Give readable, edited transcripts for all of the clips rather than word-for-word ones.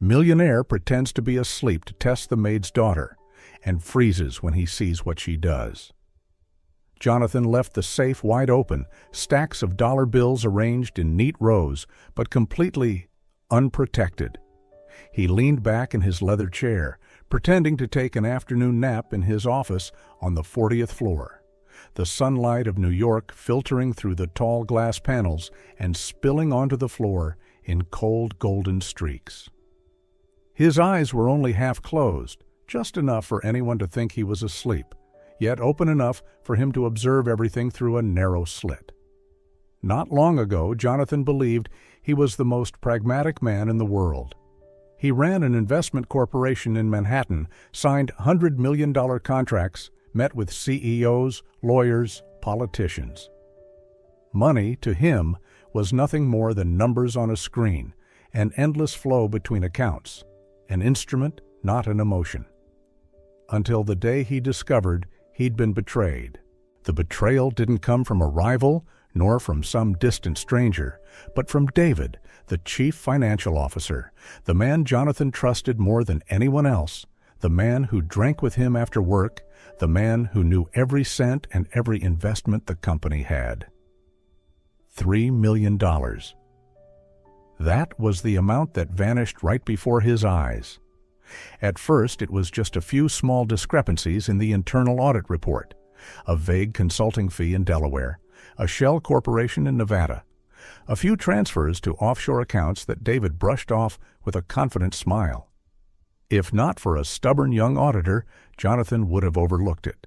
Millionaire pretends to be asleep to test the maid's daughter and freezes when he sees what she does. Jonathan left the safe wide open, stacks of dollar bills arranged in neat rows, but completely unprotected. He leaned back in his leather chair, pretending to take an afternoon nap in his office on the 40th floor, the sunlight of New York filtering through the tall glass panels and spilling onto the floor in cold golden streaks. His eyes were only half closed, just enough for anyone to think he was asleep, yet open enough for him to observe everything through a narrow slit. Not long ago, Jonathan believed he was the most pragmatic man in the world. He ran an investment corporation in Manhattan, signed $100 million contracts, met with CEOs, lawyers, politicians. Money, to him, was nothing more than numbers on a screen, an endless flow between accounts, an instrument, not an emotion. Until the day he discovered he'd been betrayed. The betrayal didn't come from a rival, nor from some distant stranger, but from David, the chief financial officer, the man Jonathan trusted more than anyone else, the man who drank with him after work, the man who knew every cent and every investment the company had. $3 million. That was the amount that vanished right before his eyes. At first, it was just a few small discrepancies in the internal audit report, a vague consulting fee in Delaware, a shell corporation in Nevada, a few transfers to offshore accounts that David brushed off with a confident smile. If not for a stubborn young auditor, Jonathan would have overlooked it.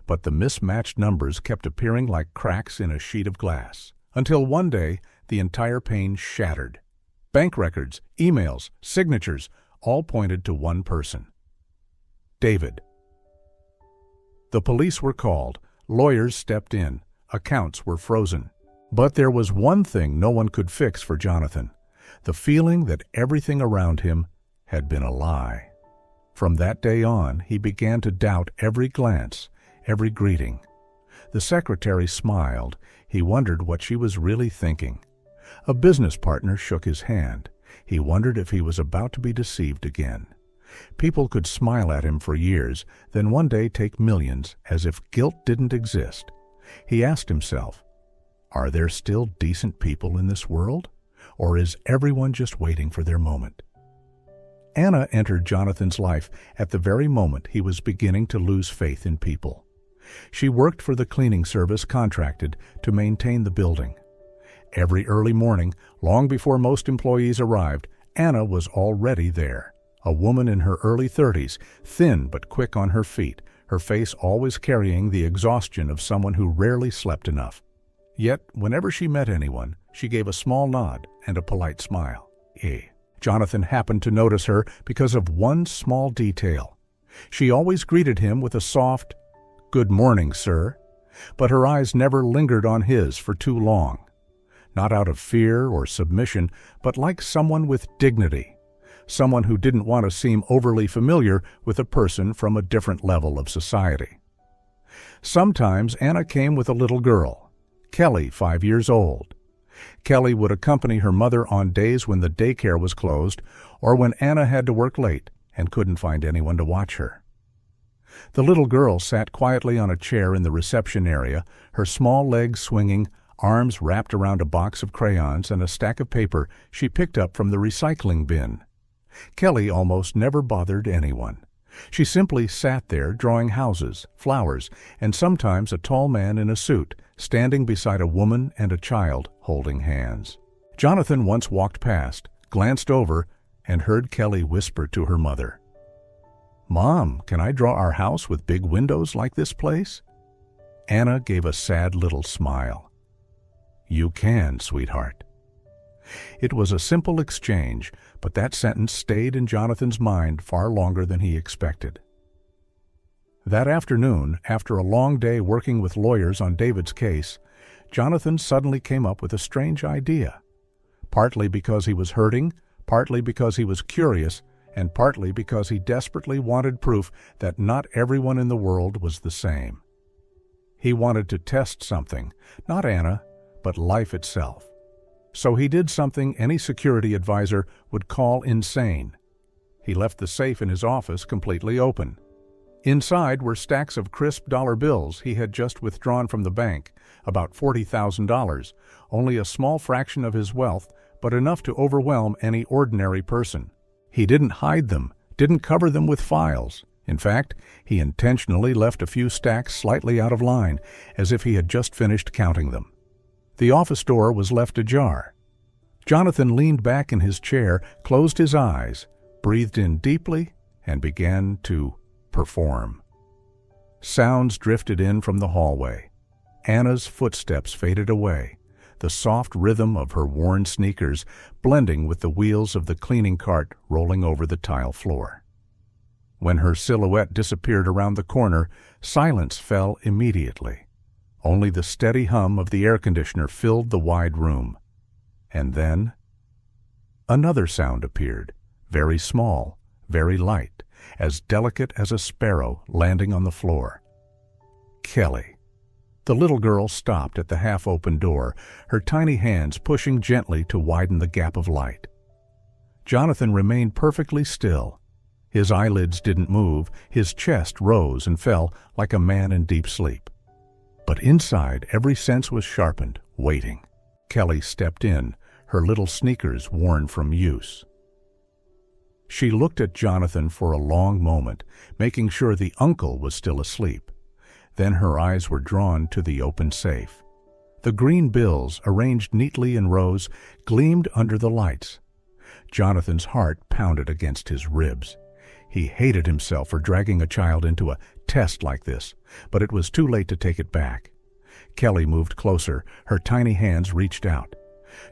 But the mismatched numbers kept appearing like cracks in a sheet of glass, until one day the entire pane shattered. Bank records, emails, signatures, all pointed to one person. David. The police were called, lawyers stepped in, accounts were frozen. But there was one thing no one could fix for Jonathan, the feeling that everything around him had been a lie. From that day on, he began to doubt every glance, every greeting. The secretary smiled. He wondered what she was really thinking. A business partner shook his hand. He wondered if he was about to be deceived again. People could smile at him for years, then one day take millions as if guilt didn't exist. He asked himself, are there still decent people in this world? Or is everyone just waiting for their moment? Anna entered Jonathan's life at the very moment he was beginning to lose faith in people. She worked for the cleaning service contracted to maintain the building. Every early morning, long before most employees arrived, Anna was already there. A woman in her early 30s, thin but quick on her feet, her face always carrying the exhaustion of someone who rarely slept enough. Yet, whenever she met anyone, she gave a small nod and a polite smile. Jonathan happened to notice her because of one small detail. She always greeted him with a soft, "Good morning, sir," but her eyes never lingered on his for too long. Not out of fear or submission, but like someone with dignity, someone who didn't want to seem overly familiar with a person from a different level of society. Sometimes Anna came with a little girl, Kelly, 5 years old. Kelly would accompany her mother on days when the daycare was closed or when Anna had to work late and couldn't find anyone to watch her. The little girl sat quietly on a chair in the reception area, her small legs swinging, arms wrapped around a box of crayons and a stack of paper she picked up from the recycling bin. Kelly almost never bothered anyone. She simply sat there drawing houses, flowers, and sometimes a tall man in a suit standing beside a woman and a child holding hands. Jonathan once walked past, glanced over, and heard Kelly whisper to her mother, "Mom, can I draw our house with big windows like this place?" Anna gave a sad little smile. "You can, sweetheart." It was a simple exchange, but that sentence stayed in Jonathan's mind far longer than he expected. That afternoon, after a long day working with lawyers on David's case, Jonathan suddenly came up with a strange idea. Partly because he was hurting, partly because he was curious, and partly because he desperately wanted proof that not everyone in the world was the same. He wanted to test something, not Anna, but life itself. So he did something any security advisor would call insane. He left the safe in his office completely open. Inside were stacks of crisp dollar bills he had just withdrawn from the bank, about $40,000, only a small fraction of his wealth, but enough to overwhelm any ordinary person. He didn't hide them, didn't cover them with files. In fact, he intentionally left a few stacks slightly out of line, as if he had just finished counting them. The office door was left ajar. Jonathan leaned back in his chair, closed his eyes, breathed in deeply, and began to perform. Sounds drifted in from the hallway. Anna's footsteps faded away, the soft rhythm of her worn sneakers blending with the wheels of the cleaning cart rolling over the tile floor. When her silhouette disappeared around the corner, silence fell immediately. Only the steady hum of the air conditioner filled the wide room. And then another sound appeared, very small, very light, as delicate as a sparrow landing on the floor. Kelly. The little girl stopped at the half-open door, her tiny hands pushing gently to widen the gap of light. Jonathan remained perfectly still. His eyelids didn't move, his chest rose and fell like a man in deep sleep. But inside, every sense was sharpened, waiting. Kelly stepped in, her little sneakers worn from use. She looked at Jonathan for a long moment, making sure the uncle was still asleep. Then her eyes were drawn to the open safe. The green bills, arranged neatly in rows, gleamed under the lights. Jonathan's heart pounded against his ribs. He hated himself for dragging a child into a test like this, but it was too late to take it back. Kelly moved closer, her tiny hands reached out.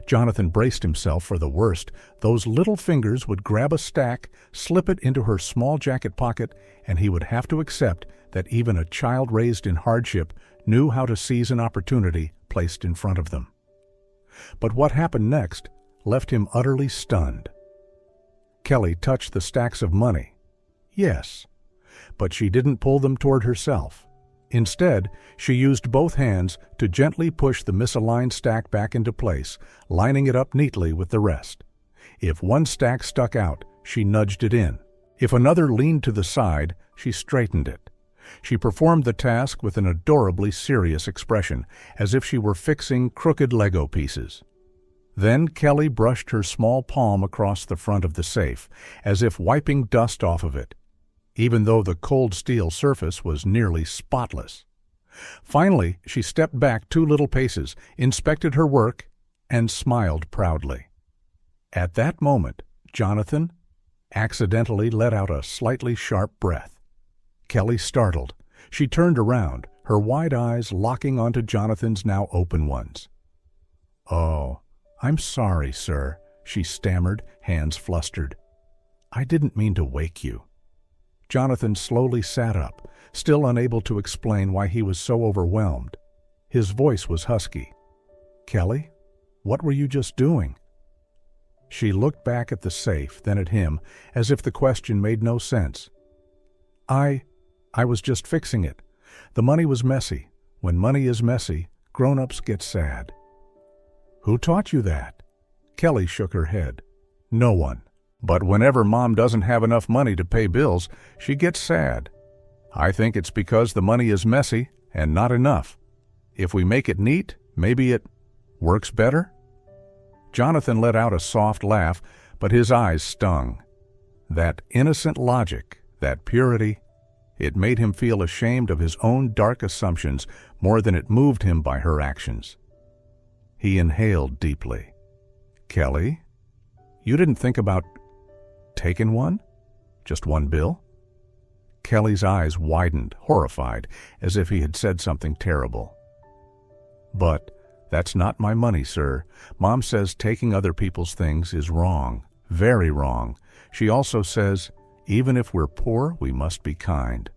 Jonathan braced himself for the worst. Those little fingers would grab a stack, slip it into her small jacket pocket, and he would have to accept that even a child raised in hardship knew how to seize an opportunity placed in front of them. But what happened next left him utterly stunned. Kelly touched the stacks of money. Yes, but she didn't pull them toward herself. Instead, she used both hands to gently push the misaligned stack back into place, lining it up neatly with the rest. If one stack stuck out, she nudged it in. If another leaned to the side, she straightened it. She performed the task with an adorably serious expression, as if she were fixing crooked Lego pieces. Then Kelly brushed her small palm across the front of the safe, as if wiping dust off of it, even though the cold steel surface was nearly spotless. Finally, she stepped back 2 little paces, inspected her work, and smiled proudly. At that moment, Jonathan accidentally let out a slightly sharp breath. Kelly startled. She turned around, her wide eyes locking onto Jonathan's now open ones. "Oh, I'm sorry, sir," she stammered, hands flustered. "I didn't mean to wake you." Jonathan slowly sat up, still unable to explain why he was so overwhelmed. His voice was husky. "Kelly, what were you just doing?" She looked back at the safe, then at him, as if the question made no sense. I was just fixing it. The money was messy. When money is messy, grown-ups get sad." "Who taught you that?" Kelly shook her head. "No one. But whenever Mom doesn't have enough money to pay bills, she gets sad. I think it's because the money is messy and not enough. If we make it neat, maybe it works better?" Jonathan let out a soft laugh, but his eyes stung. That innocent logic, that purity, it made him feel ashamed of his own dark assumptions more than it moved him by her actions. He inhaled deeply. "Kelly, you didn't think about taking one? Just one bill?" Kelly's eyes widened, horrified, as if he had said something terrible. "But that's not my money, sir. Mom says taking other people's things is wrong, very wrong. She also says, even if we're poor, we must be kind."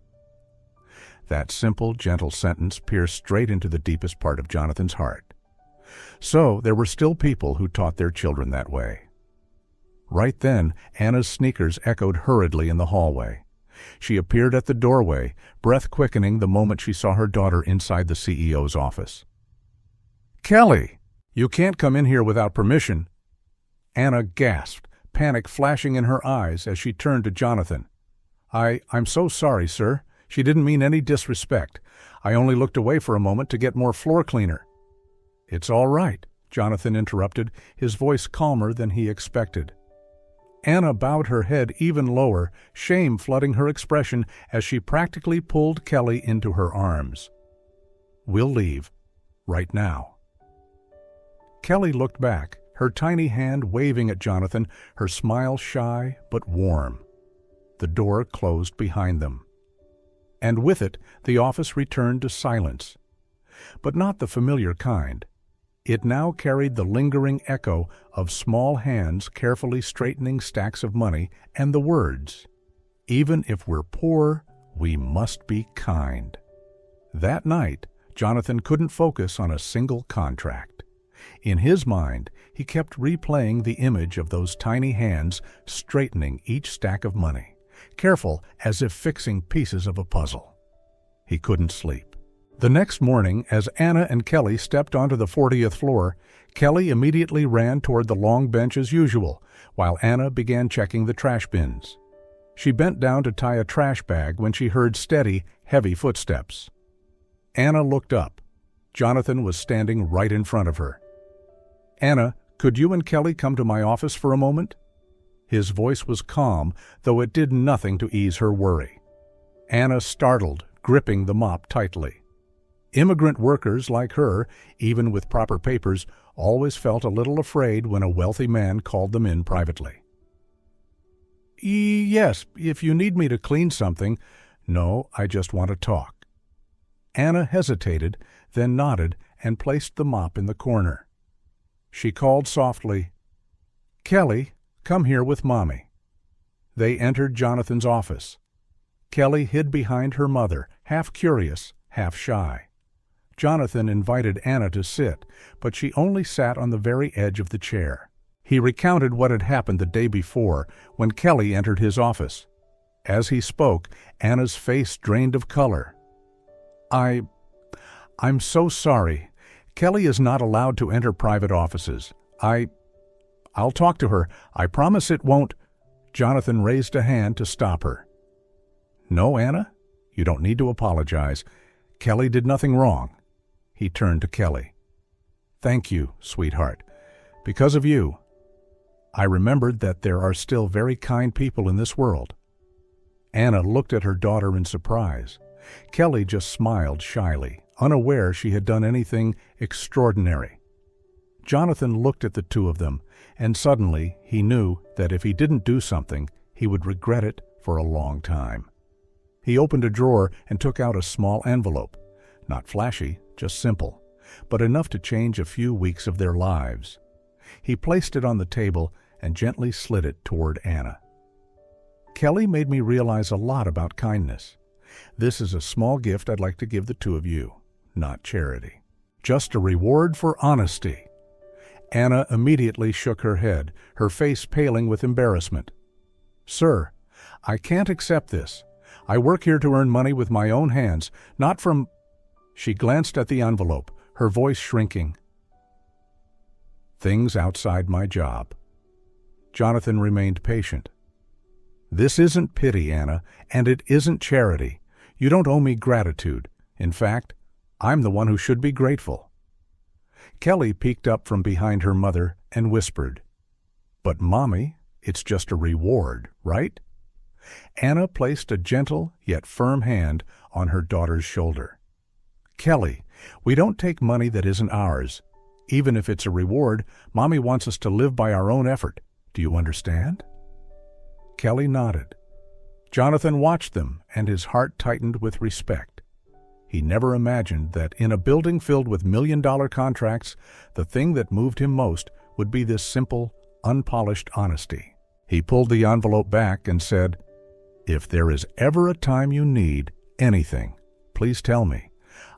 That simple, gentle sentence pierced straight into the deepest part of Jonathan's heart. So there were still people who taught their children that way. Right then, Anna's sneakers echoed hurriedly in the hallway. She appeared at the doorway, breath quickening the moment she saw her daughter inside the CEO's office. "Kelly, you can't come in here without permission." Anna gasped, panic flashing in her eyes as she turned to Jonathan. I'm so sorry, sir. She didn't mean any disrespect. I only looked away for a moment to get more floor cleaner." "It's all right," Jonathan interrupted, his voice calmer than he expected. Anna bowed her head even lower, shame flooding her expression as she practically pulled Kelly into her arms. "We'll leave. Right now." Kelly looked back, her tiny hand waving at Jonathan, her smile shy but warm. The door closed behind them. And with it, the office returned to silence. But not the familiar kind. It now carried the lingering echo of small hands carefully straightening stacks of money and the words, "Even if we're poor, we must be kind." That night, Jonathan couldn't focus on a single contract. In his mind, he kept replaying the image of those tiny hands straightening each stack of money, careful as if fixing pieces of a puzzle. He couldn't sleep. The next morning, as Anna and Kelly stepped onto the 40th floor, Kelly immediately ran toward the long bench as usual, while Anna began checking the trash bins. She bent down to tie a trash bag when she heard steady, heavy footsteps. Anna looked up. Jonathan was standing right in front of her. "Anna, could you and Kelly come to my office for a moment?" His voice was calm, though it did nothing to ease her worry. Anna startled, gripping the mop tightly. Immigrant workers like her, even with proper papers, always felt a little afraid when a wealthy man called them in privately. "Yes, if you need me to clean something." "No, I just want to talk." Anna hesitated, then nodded and placed the mop in the corner. She called softly, "Kelly, come here with Mommy." They entered Jonathan's office. Kelly hid behind her mother, half curious, half shy. Jonathan invited Anna to sit, but she only sat on the very edge of the chair. He recounted what had happened the day before when Kelly entered his office. As he spoke, Anna's face drained of color. I'm so sorry. Kelly is not allowed to enter private offices. I'll talk to her. I promise it won't." Jonathan raised a hand to stop her. "No, Anna, you don't need to apologize. Kelly did nothing wrong." He turned to Kelly. "Thank you, sweetheart. Because of you, I remembered that there are still very kind people in this world." Anna looked at her daughter in surprise. Kelly just smiled shyly, unaware she had done anything extraordinary. Jonathan looked at the two of them, and suddenly he knew that if he didn't do something, he would regret it for a long time. He opened a drawer and took out a small envelope. Not flashy, just simple, but enough to change a few weeks of their lives. He placed it on the table and gently slid it toward Anna. "Kelly made me realize a lot about kindness. This is a small gift I'd like to give the two of you, not charity. Just a reward for honesty." Anna immediately shook her head, her face paling with embarrassment. "Sir, I can't accept this. I work here to earn money with my own hands, not from—" She glanced at the envelope, her voice shrinking. "Things outside my job." Jonathan remained patient. "This isn't pity, Anna, and it isn't charity. You don't owe me gratitude. In fact, I'm the one who should be grateful." Kelly peeked up from behind her mother and whispered, "But Mommy, it's just a reward, right?" Anna placed a gentle yet firm hand on her daughter's shoulder. "Kelly, we don't take money that isn't ours. Even if it's a reward, Mommy wants us to live by our own effort. Do you understand?" Kelly nodded. Jonathan watched them, and his heart tightened with respect. He never imagined that in a building filled with million-dollar contracts, the thing that moved him most would be this simple, unpolished honesty. He pulled the envelope back and said, "If there is ever a time you need anything, please tell me.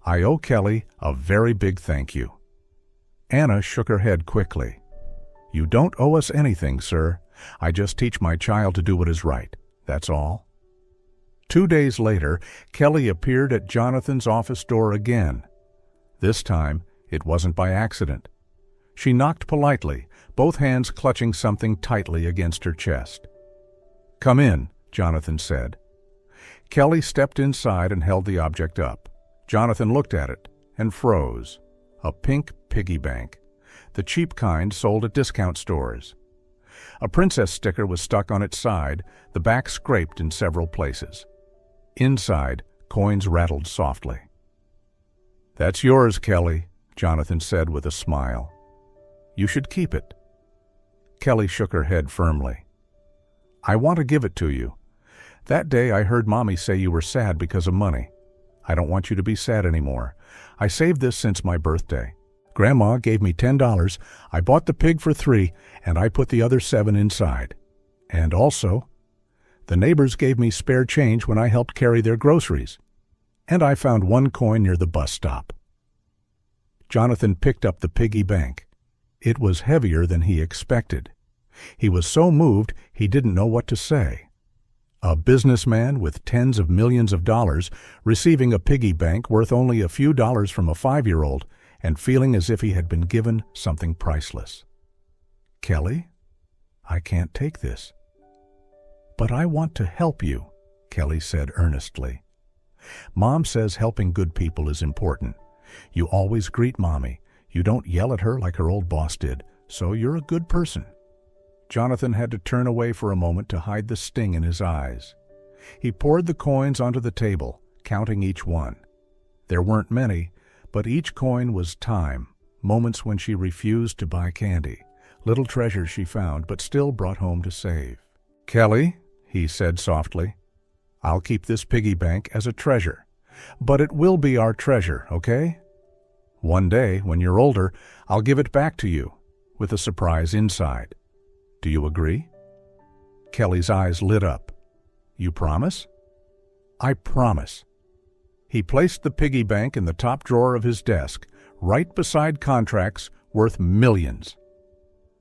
I owe Kelly a very big thank you." Anna shook her head quickly. "You don't owe us anything, sir. I just teach my child to do what is right. That's all." 2 days later, Kelly appeared at Jonathan's office door again. This time, it wasn't by accident. She knocked politely, both hands clutching something tightly against her chest. "Come in," Jonathan said. Kelly stepped inside and held the object up. Jonathan looked at it and froze. A pink piggy bank, the cheap kind sold at discount stores. A princess sticker was stuck on its side, the back scraped in several places. Inside, coins rattled softly. "That's yours, Kelly," Jonathan said with a smile. "You should keep it." Kelly shook her head firmly. "I want to give it to you. That day I heard Mommy say you were sad because of money. I don't want you to be sad anymore. I saved this since my birthday. Grandma gave me $10, I bought the pig for $3, and I put the other $7 inside. And also, the neighbors gave me spare change when I helped carry their groceries. And I found 1 coin near the bus stop." Jonathan picked up the piggy bank. It was heavier than he expected. He was so moved he didn't know what to say. A businessman with tens of millions of dollars receiving a piggy bank worth only a few dollars from a 5-year-old and feeling as if he had been given something priceless. "Kelly, I can't take this." "But I want to help you," Kelly said earnestly. "Mom says helping good people is important. You always greet Mommy. You don't yell at her like her old boss did, so you're a good person." Jonathan had to turn away for a moment to hide the sting in his eyes. He poured the coins onto the table, counting each one. There weren't many, but each coin was time, moments when she refused to buy candy, little treasures she found but still brought home to save. "Kelly," he said softly, "I'll keep this piggy bank as a treasure, but it will be our treasure, okay? One day, when you're older, I'll give it back to you, with a surprise inside. Do you agree?" Kelly's eyes lit up. "You promise?" "I promise." He placed the piggy bank in the top drawer of his desk, right beside contracts worth millions.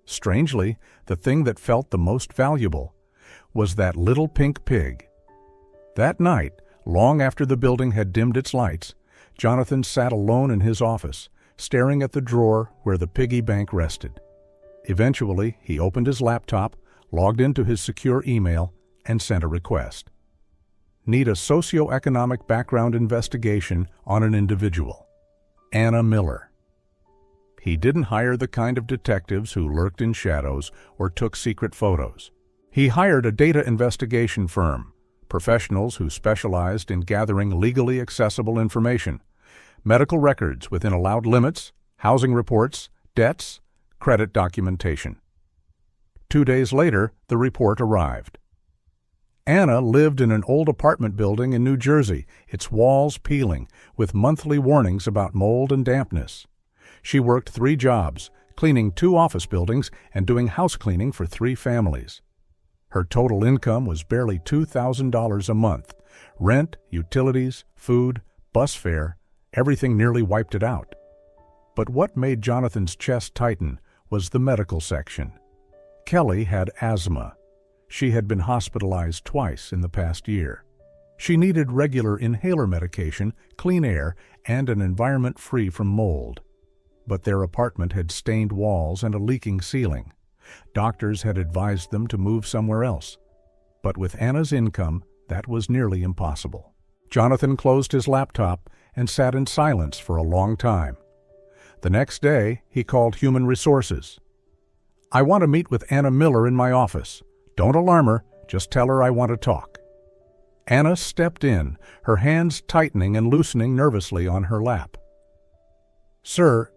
Strangely, the thing that felt the most valuable was that little pink pig. That night, long after the building had dimmed its lights, Jonathan sat alone in his office, staring at the drawer where the piggy bank rested. Eventually, he opened his laptop, logged into his secure email, and sent a request. "Need a socioeconomic background investigation on an individual. Anna Miller." He didn't hire the kind of detectives who lurked in shadows or took secret photos. He hired a data investigation firm, professionals who specialized in gathering legally accessible information, medical records within allowed limits, housing reports, debts, credit documentation. 2 days later, the report arrived. Anna lived in an old apartment building in New Jersey, its walls peeling, with monthly warnings about mold and dampness. She worked 3 jobs, cleaning 2 office buildings and doing house cleaning for 3 families. Her total income was barely $2,000 a month. Rent, utilities, food, bus fare, everything nearly wiped it out. But what made Jonathan's chest tighten was the medical section. Kelly had asthma. She had been hospitalized twice in the past year. She needed regular inhaler medication, clean air, and an environment free from mold. But their apartment had stained walls and a leaking ceiling. Doctors had advised them to move somewhere else. But with Anna's income, that was nearly impossible. Jonathan closed his laptop and sat in silence for a long time. The next day, he called Human Resources. "I want to meet with Anna Miller in my office. Don't alarm her, just tell her I want to talk." Anna stepped in, her hands tightening and loosening nervously on her lap. "Sir,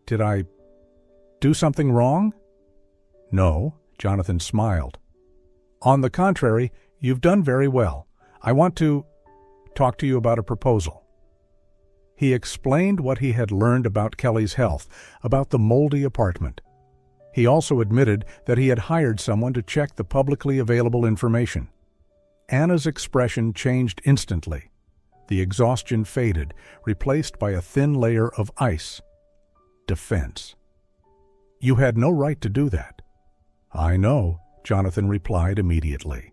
did I do something wrong?" "No," Jonathan smiled. "On the contrary, you've done very well. I want to talk to you about a proposal." He explained what he had learned about Kelly's health, about the moldy apartment. He also admitted that he had hired someone to check the publicly available information. Anna's expression changed instantly. The exhaustion faded, replaced by a thin layer of ice. Defense. "You had no right to do that." "I know," Jonathan replied immediately.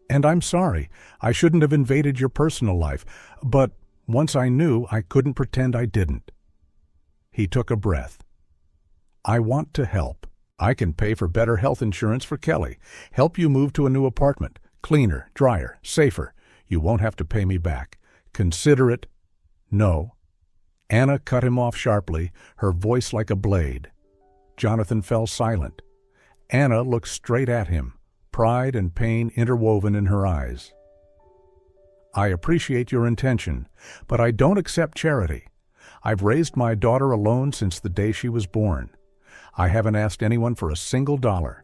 "And I'm sorry. I shouldn't have invaded your personal life, but once I knew, I couldn't pretend I didn't." He took a breath. I want to help. I can pay for better health insurance for Kelly, help you move to a new apartment, cleaner, drier, safer. You won't have to pay me back. Consider it." "No." Anna cut him off sharply, her voice like a blade. Jonathan fell silent. Anna looked straight at him, pride and pain interwoven in her eyes. "I appreciate your intention, but I don't accept charity. I've raised my daughter alone since the day she was born. I haven't asked anyone for a single dollar.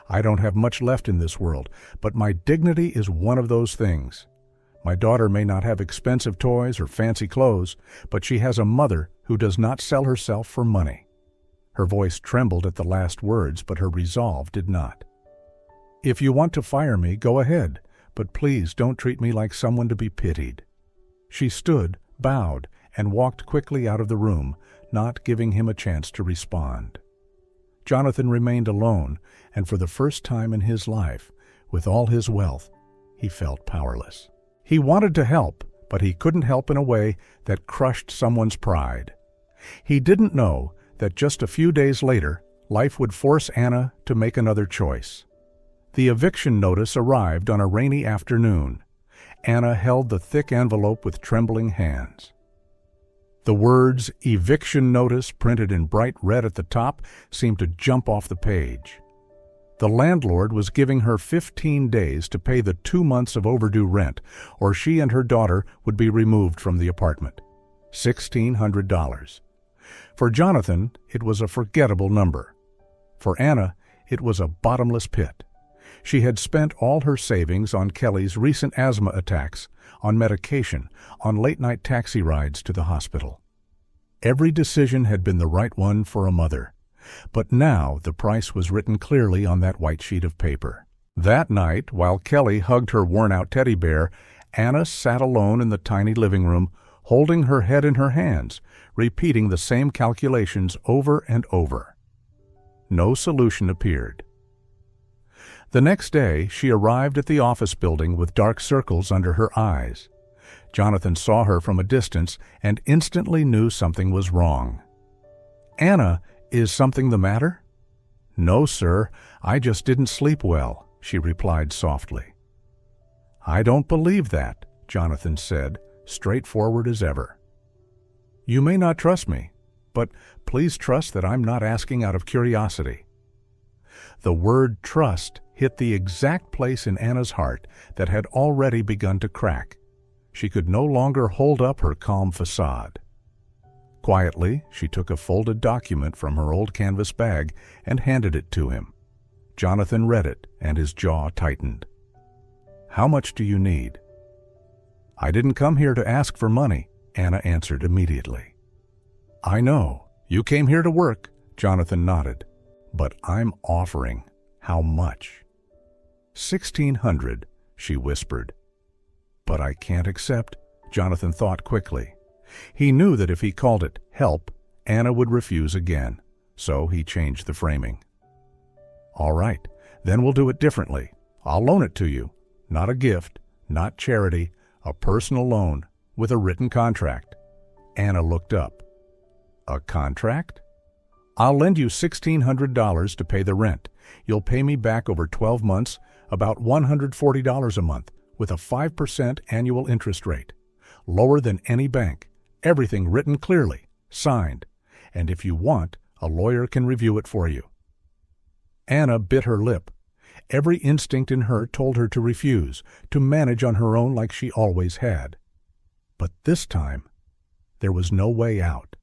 I don't have much left in this world, but my dignity is one of those things. My daughter may not have expensive toys or fancy clothes, but she has a mother who does not sell herself for money." Her voice trembled at the last words, but her resolve did not. "If you want to fire me, go ahead, but please don't treat me like someone to be pitied." She stood, bowed, and walked quickly out of the room, not giving him a chance to respond. Jonathan remained alone, and for the first time in his life, with all his wealth, he felt powerless. He wanted to help, but he couldn't help in a way that crushed someone's pride. He didn't know that just a few days later, life would force Anna to make another choice. The eviction notice arrived on a rainy afternoon. Anna held the thick envelope with trembling hands. The words "eviction notice" printed in bright red at the top seemed to jump off the page. The landlord was giving her 15 days to pay the 2 months of overdue rent, or she and her daughter would be removed from the apartment. $1,600. For Jonathan, it was a forgettable number. For Anna, it was a bottomless pit. She had spent all her savings on Kelly's recent asthma attacks, on medication, on late-night taxi rides to the hospital. Every decision had been the right one for a mother. But now the price was written clearly on that white sheet of paper. That night, while Kelly hugged her worn-out teddy bear, Anna sat alone in the tiny living room, holding her head in her hands, repeating the same calculations over and over. No solution appeared. The next day, she arrived at the office building with dark circles under her eyes. Jonathan saw her from a distance and instantly knew something was wrong. "Anna, is something the matter?" "No, sir, I just didn't sleep well," she replied softly. "I don't believe that," Jonathan said, straightforward as ever. "You may not trust me, but please trust that I'm not asking out of curiosity." The word trust hit the exact place in Anna's heart that had already begun to crack. She could no longer hold up her calm facade. Quietly, she took a folded document from her old canvas bag and handed it to him. Jonathan read it, and his jaw tightened. "How much do you need?" "I didn't come here to ask for money," Anna answered immediately. "I know. You came here to work," Jonathan nodded. "But I'm offering. How much?" $1,600, she whispered. "But I can't accept," Jonathan thought quickly. He knew that if he called it help, Anna would refuse again, so he changed the framing. "All right, then we'll do it differently. I'll loan it to you. Not a gift, not charity, a personal loan with a written contract." Anna looked up. "A contract?" "I'll lend you $1,600 to pay the rent. You'll pay me back over 12 months, about $140 a month, with a 5% annual interest rate. Lower than any bank. Everything written clearly, signed. And if you want, a lawyer can review it for you." Anna bit her lip. Every instinct in her told her to refuse, to manage on her own like she always had. But this time, there was no way out.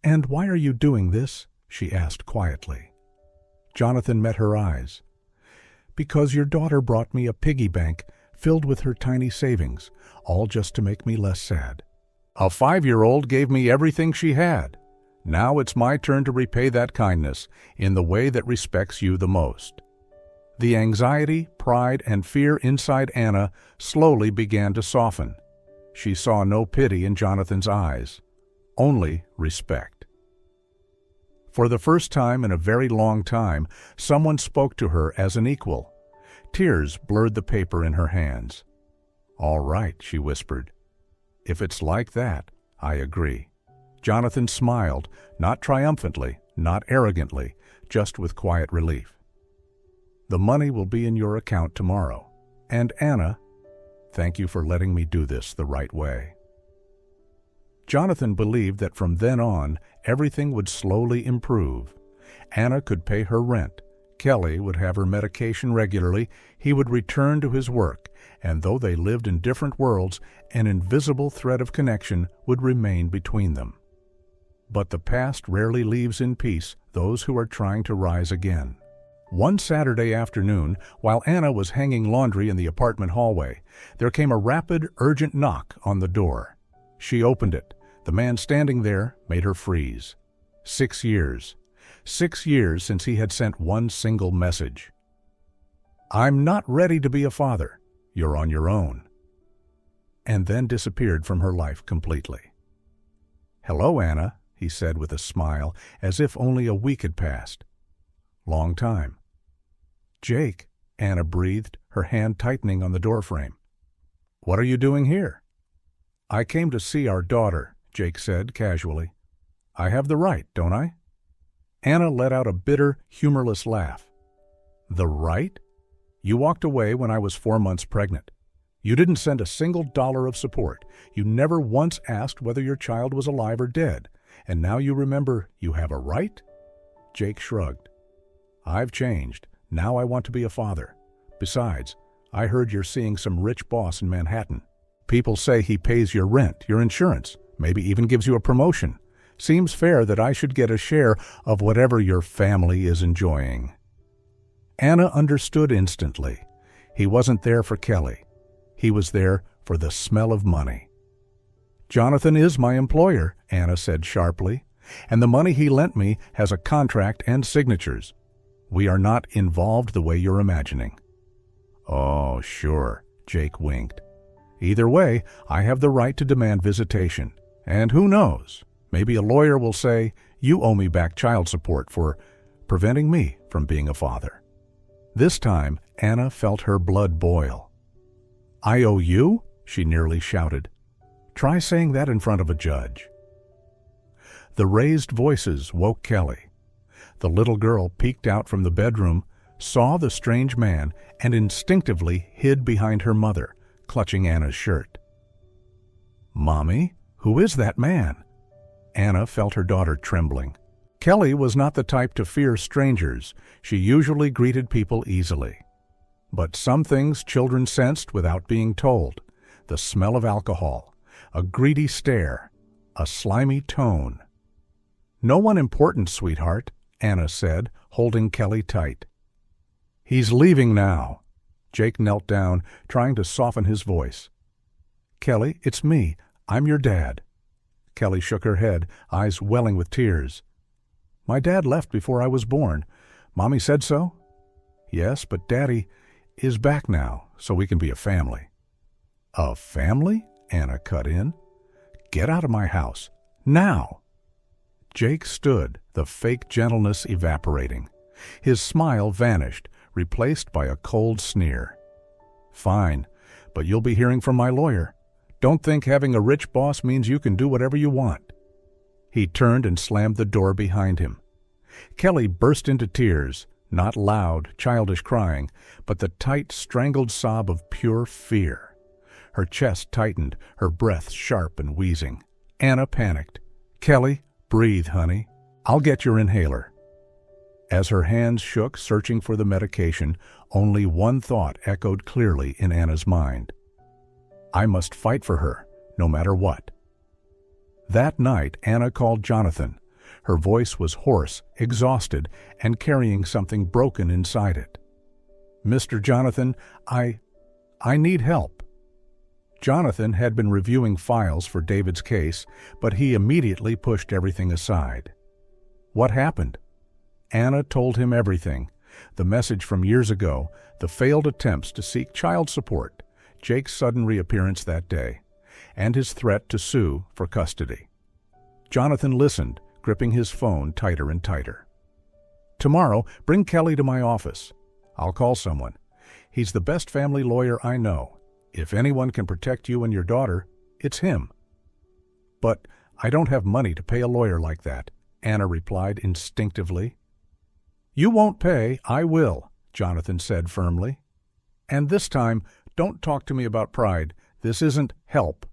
"And why are you doing this?" she asked quietly. Jonathan met her eyes. "Because your daughter brought me a piggy bank filled with her tiny savings, all just to make me less sad. A 5-year-old gave me everything she had. Now it's my turn to repay that kindness in the way that respects you the most." The anxiety, pride, and fear inside Anna slowly began to soften. She saw no pity in Jonathan's eyes, only respect. For the first time in a very long time, someone spoke to her as an equal. Tears blurred the paper in her hands. "All right," she whispered. "If it's like that, I agree." Jonathan smiled, not triumphantly, not arrogantly, just with quiet relief. "The money will be in your account tomorrow. And Anna, thank you for letting me do this the right way." Jonathan believed that from then on, everything would slowly improve. Anna could pay her rent, Kelly would have her medication regularly, he would return to his work, and though they lived in different worlds, an invisible thread of connection would remain between them. But the past rarely leaves in peace those who are trying to rise again. One Saturday afternoon, while Anna was hanging laundry in the apartment hallway, there came a rapid, urgent knock on the door. She opened it. The man standing there made her freeze. 6 years. 6 years since he had sent one single message. "I'm not ready to be a father. You're on your own." And then disappeared from her life completely. "Hello, Anna," he said with a smile, as if only a week had passed. "Long time." "Jake," Anna breathed, her hand tightening on the doorframe. "What are you doing here?" "I came to see our daughter," Jake said casually. "I have the right, don't I?" Anna let out a bitter, humorless laugh. "The right? You walked away when I was 4 months pregnant. You didn't send a single dollar of support. You never once asked whether your child was alive or dead. And now you remember you have a right?" Jake shrugged. "I've changed. Now I want to be a father. Besides, I heard you're seeing some rich boss in Manhattan. People say he pays your rent, your insurance, maybe even gives you a promotion. Seems fair that I should get a share of whatever your family is enjoying." Anna understood instantly. He wasn't there for Kelly. He was there for the smell of money. "Jonathan is my employer," Anna said sharply, "and the money he lent me has a contract and signatures. We are not involved the way you're imagining." "Oh, sure," Jake winked. "Either way, I have the right to demand visitation. And who knows? Maybe a lawyer will say, you owe me back child support for preventing me from being a father." This time, Anna felt her blood boil. "I owe you?" she nearly shouted. "Try saying that in front of a judge." The raised voices woke Kelly. The little girl peeked out from the bedroom, saw the strange man, and instinctively hid behind her mother, clutching Anna's shirt. "Mommy, who is that man?" Anna felt her daughter trembling. Kelly was not the type to fear strangers. She usually greeted people easily. But some things children sensed without being told. The smell of alcohol, a greedy stare, a slimy tone. "No one important, sweetheart," Anna said, holding Kelly tight. "He's leaving now." Jake knelt down, trying to soften his voice. "Kelly, it's me. I'm your dad." Kelly shook her head, eyes welling with tears. "My dad left before I was born. Mommy said so?" "Yes, but Daddy is back now, so we can be a family." "A family?" Anna cut in. "Get out of my house. Now!" Jake stood, the fake gentleness evaporating. His smile vanished, replaced by a cold sneer. "Fine, but you'll be hearing from my lawyer. Don't think having a rich boss means you can do whatever you want." He turned and slammed the door behind him. Kelly burst into tears, not loud, childish crying, but the tight, strangled sob of pure fear. Her chest tightened, her breath sharp and wheezing. Anna panicked. "Kelly, breathe, honey. I'll get your inhaler." As her hands shook, searching for the medication, only one thought echoed clearly in Anna's mind. I must fight for her, no matter what. That night, Anna called Jonathan. Her voice was hoarse, exhausted, and carrying something broken inside it. "Mr. Jonathan, I need help." Jonathan had been reviewing files for David's case, but he immediately pushed everything aside. What happened? Anna told him everything. The message from years ago, the failed attempts to seek child support, Jake's sudden reappearance that day, and his threat to sue for custody. Jonathan listened, gripping his phone tighter and tighter. "Tomorrow, bring Kelly to my office. I'll call someone. He's the best family lawyer I know. If anyone can protect you and your daughter, it's him." "But I don't have money to pay a lawyer like that," Anna replied instinctively. "You won't pay, I will," Jonathan said firmly. "And this time, don't talk to me about pride. This isn't help.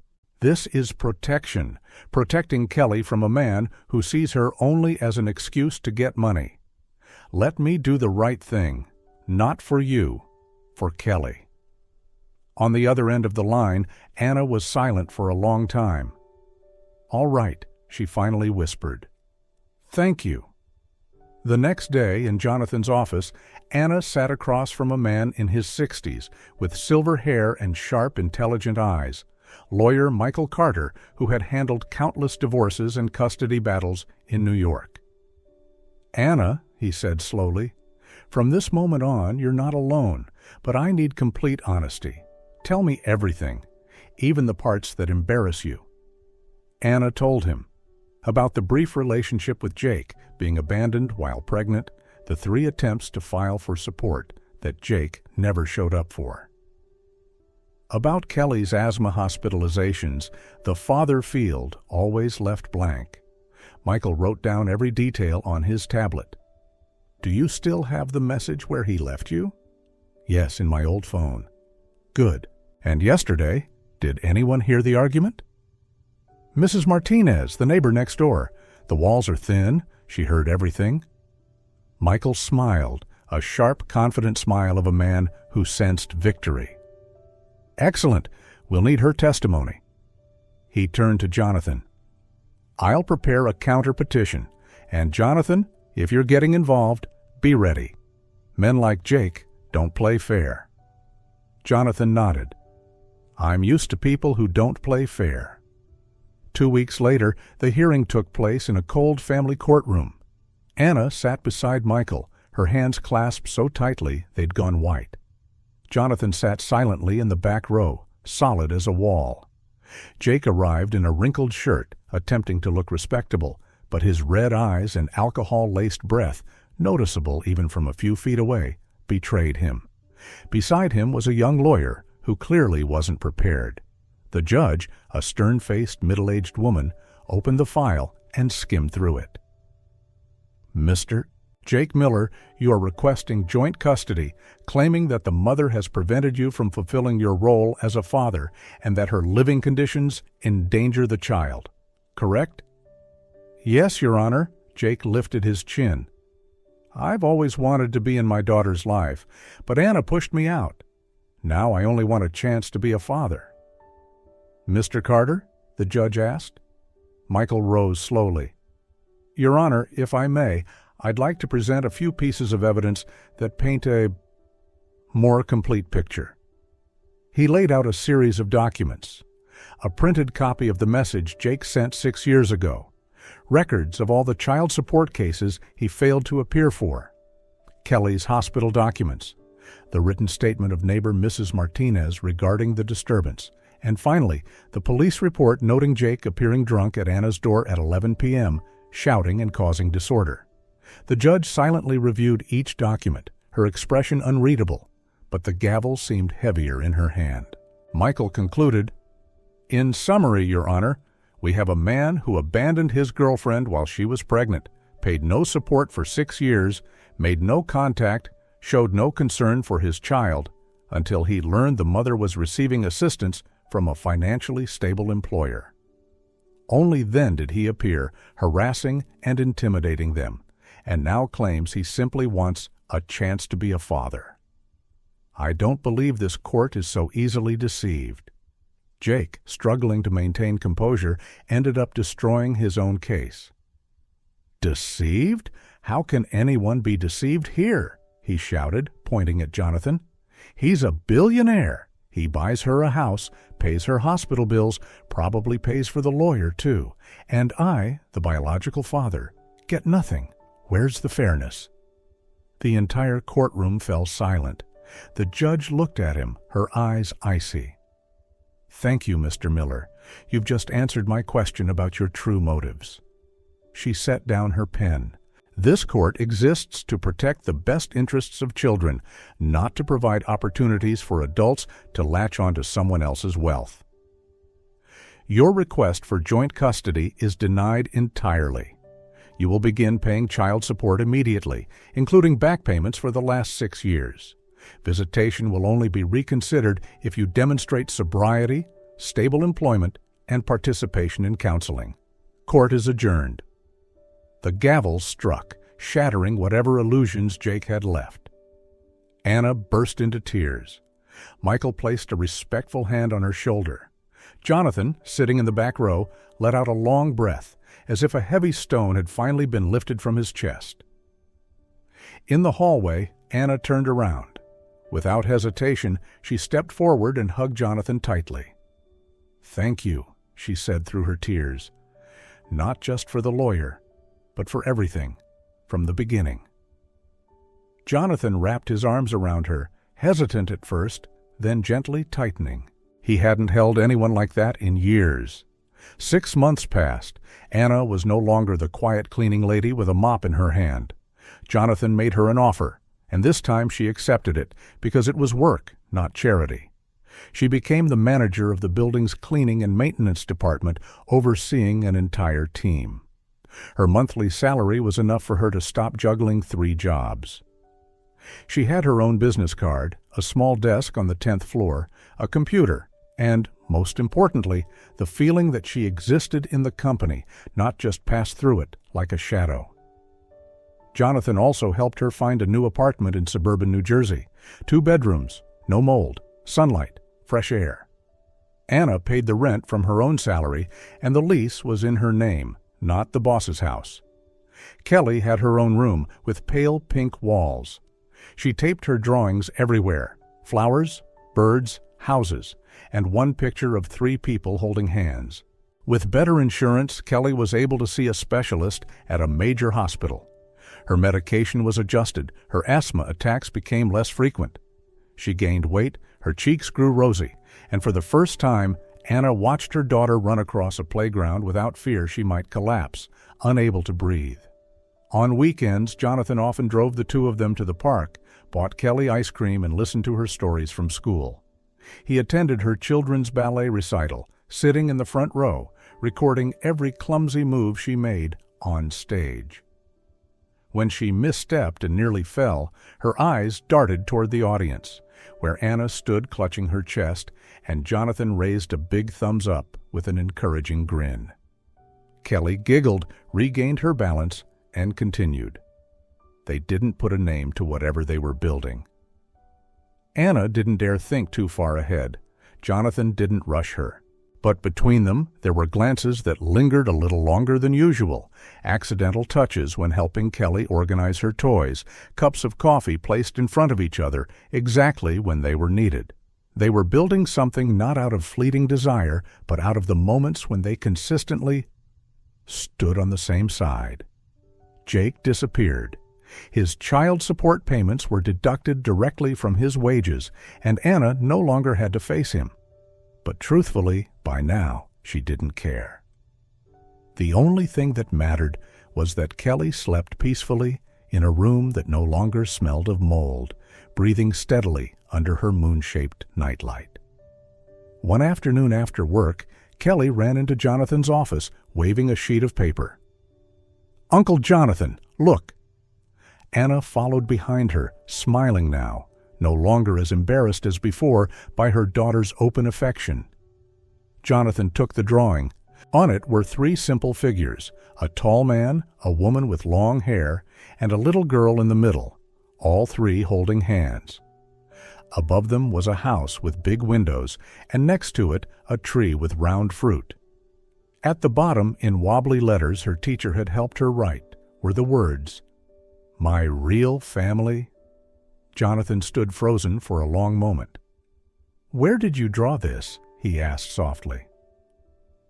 This is protection, protecting Kelly from a man who sees her only as an excuse to get money. Let me do the right thing, not for you, for Kelly." On the other end of the line, Anna was silent for a long time. "All right," she finally whispered. "Thank you." The next day, in Jonathan's office, Anna sat across from a man in his 60s with silver hair and sharp, intelligent eyes, lawyer Michael Carter, who had handled countless divorces and custody battles in New York. "Anna," he said slowly, "from this moment on, you're not alone, but I need complete honesty. Tell me everything, even the parts that embarrass you." Anna told him about the brief relationship with Jake, being abandoned while pregnant, the 3 attempts to file for support that Jake never showed up for. About Kelly's asthma hospitalizations, the father field always left blank. Michael wrote down every detail on his tablet. "Do you still have the message where he left you?" "Yes, in my old phone." "Good. And yesterday, did anyone hear the argument?" "Mrs. Martinez, the neighbor next door. The walls are thin. She heard everything." Michael smiled, a sharp, confident smile of a man who sensed victory. "Excellent. We'll need her testimony." He turned to Jonathan. "I'll prepare a counter-petition. And Jonathan, if you're getting involved, be ready. Men like Jake don't play fair." Jonathan nodded. "I'm used to people who don't play fair." 2 weeks later, the hearing took place in a cold family courtroom. Anna sat beside Michael, her hands clasped so tightly they'd gone white. Jonathan sat silently in the back row, solid as a wall. Jake arrived in a wrinkled shirt, attempting to look respectable, but his red eyes and alcohol-laced breath, noticeable even from a few feet away, betrayed him. Beside him was a young lawyer who clearly wasn't prepared. The judge, a stern-faced, middle-aged woman, opened the file and skimmed through it. "Mr. Jake Miller, you are requesting joint custody, claiming that the mother has prevented you from fulfilling your role as a father and that her living conditions endanger the child. Correct?" "Yes, Your Honor." Jake lifted his chin. "I've always wanted to be in my daughter's life, but Anna pushed me out. Now I only want a chance to be a father." "Mr. Carter?" the judge asked. Michael rose slowly. "Your Honor, if I may, I'd like to present a few pieces of evidence that paint a more complete picture." He laid out a series of documents. A printed copy of the message Jake sent 6 years ago. Records of all the child support cases he failed to appear for. Kelly's hospital documents. The written statement of neighbor Mrs. Martinez regarding the disturbance. And finally, the police report noting Jake appearing drunk at Anna's door at 11 p.m., shouting and causing disorder. The judge silently reviewed each document, her expression unreadable, but the gavel seemed heavier in her hand. Michael concluded, "In summary, Your Honor, we have a man who abandoned his girlfriend while she was pregnant, paid no support for 6 years, made no contact, showed no concern for his child, until he learned the mother was receiving assistance from a financially stable employer. Only then did he appear, harassing and intimidating them, and now claims he simply wants a chance to be a father. I don't believe this court is so easily deceived." Jake, struggling to maintain composure, ended up destroying his own case. "Deceived? How can anyone be deceived here?" he shouted, pointing at Jonathan. "He's a billionaire. He buys her a house, pays her hospital bills, probably pays for the lawyer, too. And I, the biological father, get nothing. Where's the fairness?" The entire courtroom fell silent. The judge looked at him, her eyes icy. "Thank you, Mr. Miller. You've just answered my question about your true motives." She set down her pen. "This court exists to protect the best interests of children, not to provide opportunities for adults to latch onto someone else's wealth. Your request for joint custody is denied entirely. You will begin paying child support immediately, including back payments for the last 6 years. Visitation will only be reconsidered if you demonstrate sobriety, stable employment, and participation in counseling. Court is adjourned. The gavel struck, shattering whatever illusions Jake had left. Anna burst into tears. Michael placed a respectful hand on her shoulder. Jonathan, sitting in the back row, let out a long breath, as if a heavy stone had finally been lifted from his chest. In the hallway, Anna turned around. Without hesitation, she stepped forward and hugged Jonathan tightly. "Thank you," she said through her tears. "Not just for the lawyer, but for everything, from the beginning." Jonathan wrapped his arms around her, hesitant at first, then gently tightening. He hadn't held anyone like that in years. 6 months passed. Anna was no longer the quiet cleaning lady with a mop in her hand. Jonathan made her an offer, and this time she accepted it because it was work, not charity. She became the manager of the building's cleaning and maintenance department, overseeing an entire team. Her monthly salary was enough for her to stop juggling 3 jobs. She had her own business card, a small desk on the 10th floor, a computer, and, most importantly, the feeling that she existed in the company, not just passed through it like a shadow. Jonathan also helped her find a new apartment in suburban New Jersey. 2 bedrooms, no mold, sunlight, fresh air. Anna paid the rent from her own salary, and the lease was in her name, not the boss's house. Kelly had her own room with pale pink walls. She taped her drawings everywhere: flowers, birds, houses, and one picture of 3 people holding hands. With better insurance, Kelly was able to see a specialist at a major hospital. Her medication was adjusted, her asthma attacks became less frequent. She gained weight, her cheeks grew rosy, and for the first time, Anna watched her daughter run across a playground without fear she might collapse, unable to breathe. On weekends, Jonathan often drove the 2 of them to the park, bought Kelly ice cream, and listened to her stories from school. He attended her children's ballet recital, sitting in the front row, recording every clumsy move she made on stage. When she misstepped and nearly fell, her eyes darted toward the audience, where Anna stood clutching her chest, and Jonathan raised a big thumbs up with an encouraging grin. Kelly giggled, regained her balance, and continued. They didn't put a name to whatever they were building. Anna didn't dare think too far ahead. Jonathan didn't rush her. But between them, there were glances that lingered a little longer than usual, accidental touches when helping Kelly organize her toys, cups of coffee placed in front of each other exactly when they were needed. They were building something not out of fleeting desire, but out of the moments when they consistently stood on the same side. Jake disappeared. His child support payments were deducted directly from his wages, and Anna no longer had to face him. But truthfully, by now, she didn't care. The only thing that mattered was that Kelly slept peacefully in a room that no longer smelled of mold, breathing steadily under her moon-shaped nightlight. One afternoon after work, Kelly ran into Jonathan's office, waving a sheet of paper. "Uncle Jonathan, look!" Anna followed behind her, smiling now, no longer as embarrassed as before by her daughter's open affection. Jonathan took the drawing. On it were 3 simple figures: a tall man, a woman with long hair, and a little girl in the middle, all 3 holding hands. Above them was a house with big windows, and next to it a tree with round fruit. At the bottom, in wobbly letters her teacher had helped her write, were the words, "My real family." Jonathan stood frozen for a long moment. "Where did you draw this?" he asked softly.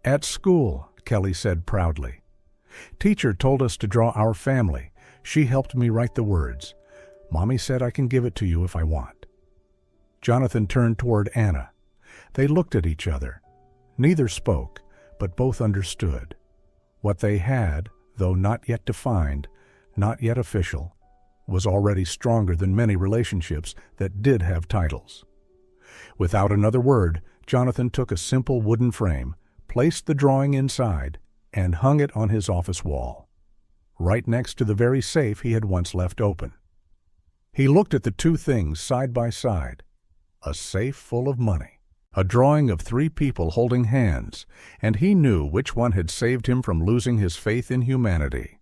"At school," Kelly said proudly. "Teacher told us to draw our family. She helped me write the words. Mommy said I can give it to you if I want." Jonathan turned toward Anna. They looked at each other. Neither spoke, but both understood. What they had, though not yet defined, not yet official, was already stronger than many relationships that did have titles. Without another word, Jonathan took a simple wooden frame, placed the drawing inside, and hung it on his office wall. right next to the very safe he had once left open. He looked at the two things side by side: a safe full of money, a drawing of three people holding hands, and he knew which one had saved him from losing his faith in humanity.